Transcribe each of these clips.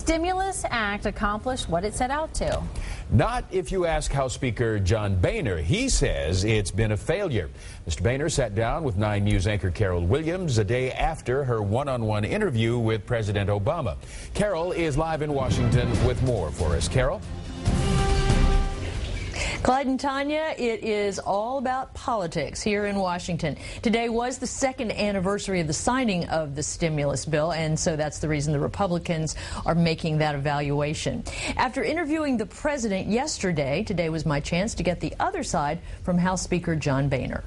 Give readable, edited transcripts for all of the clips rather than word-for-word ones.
Stimulus Act accomplished what it set out to. Not if you ask House Speaker John Boehner. He says it's been a failure. Mr. Boehner sat down with 9 News anchor Carol Williams a day after her one-on-one interview with President Obama. Carol is live in Washington with more for us. Carol? Clyde and Tanya, it is all about politics here in Washington. Today was the 2nd anniversary of the signing of the stimulus bill, and so that's the reason the Republicans are making that evaluation. After interviewing the president yesterday, today was my chance to get the other side from House Speaker John Boehner.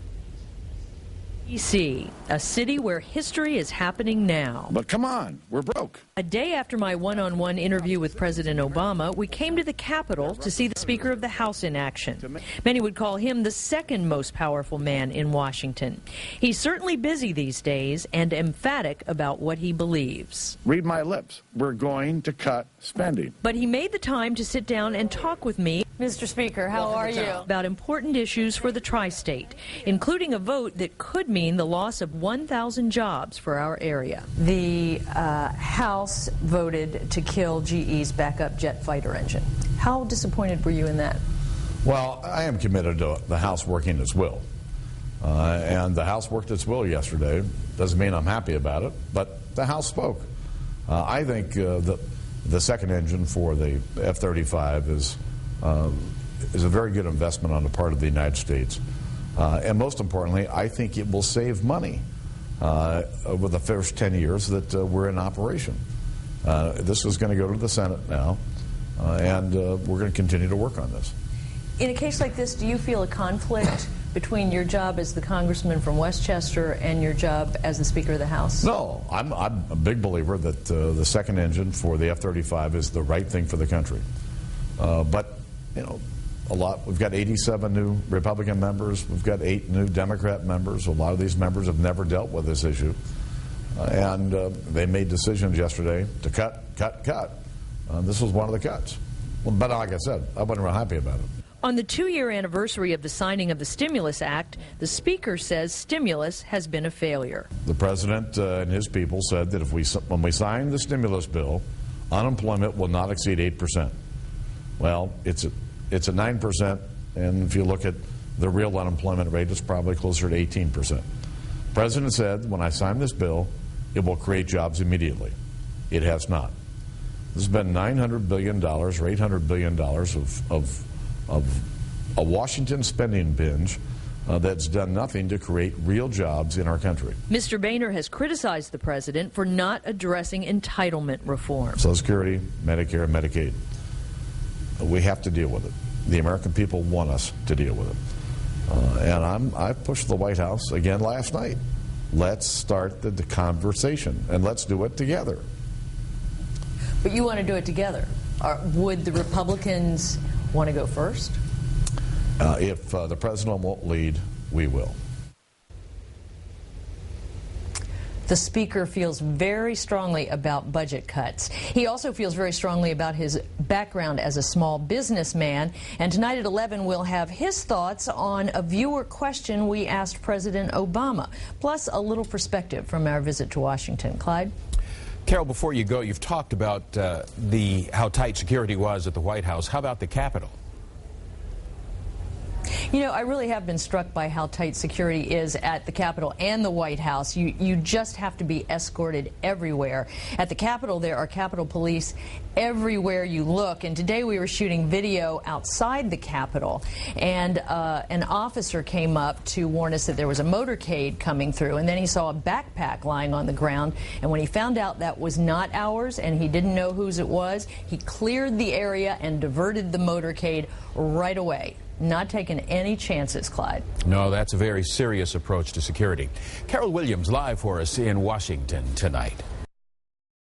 D.C., a city where history is happening now. But come on, we're broke. A day after my one-on-one interview with President Obama, we came to the Capitol to see the Speaker of the House in action. Many would call him the 2nd most powerful man in Washington. He's certainly busy these days and emphatic about what he believes. Read my lips. We're going to cut spending. But he made the time to sit down and talk with me. Mr. Speaker, how are you? About important issues for the tri-state, including a vote that could mean the loss of 1,000 jobs for our area. The House voted to kill GE's backup jet fighter engine. How disappointed were you in that? Well, I am committed to the House working its will. And the House worked its will yesterday. Doesn't mean I'm happy about it, but the House spoke. I think the 2nd engine for the F-35 is a very good investment on the part of the United States. And most importantly, I think it will save money over the first 10 years that we're in operation. This is going to go to the Senate now, and we're going to continue to work on this. In a case like this, do you feel a conflict between your job as the congressman from Westchester and your job as the Speaker of the House? No, I'm a big believer that the 2nd engine for the F-35 is the right thing for the country. But, you know, we've got 87 new Republican members. We've got 8 new Democrat members. A lot of these members have never dealt with this issue. And they made decisions yesterday to cut. This was one of the cuts. But like I said, I wasn't real happy about it. On the 2-year anniversary of the signing of the Stimulus Act, the Speaker says stimulus has been a failure. The President and his people said that when we sign the stimulus bill, unemployment will not exceed 8%. Well, it's at 9%, and if you look at the real unemployment rate, it's probably closer to 18%. The President said, when I sign this bill, it will create jobs immediately. It has not. This has been $900 billion or $800 billion of a Washington spending binge that's done nothing to create real jobs in our country. Mr. Boehner has criticized the President for not addressing entitlement reform. Social Security, Medicare, and Medicaid. We have to deal with it. The American people want us to deal with it. And I pushed the White House again last night. Let's start the conversation, and let's do it together. But you want to do it together. Would the Republicans want to go first? If the President won't lead, we will. The Speaker feels very strongly about budget cuts. He also feels very strongly about his background as a small businessman. And tonight at 11, we'll have his thoughts on a viewer question we asked President Obama, plus a little perspective from our visit to Washington. Clyde? Carol, before you go, you've talked about how tight security was at the White House. How about the Capitol? You know, I really have been struck by how tight security is at the Capitol and the White House. You just have to be escorted everywhere. At the Capitol, there are Capitol Police everywhere you look. And today we were shooting video outside the Capitol, and an officer came up to warn us that there was a motorcade coming through, and then he saw a backpack lying on the ground. And when he found out that was not ours and he didn't know whose it was, he cleared the area and diverted the motorcade right away. Not taking any chances, Clyde. No, that's a very serious approach to security. Carol Williams live for us in Washington tonight.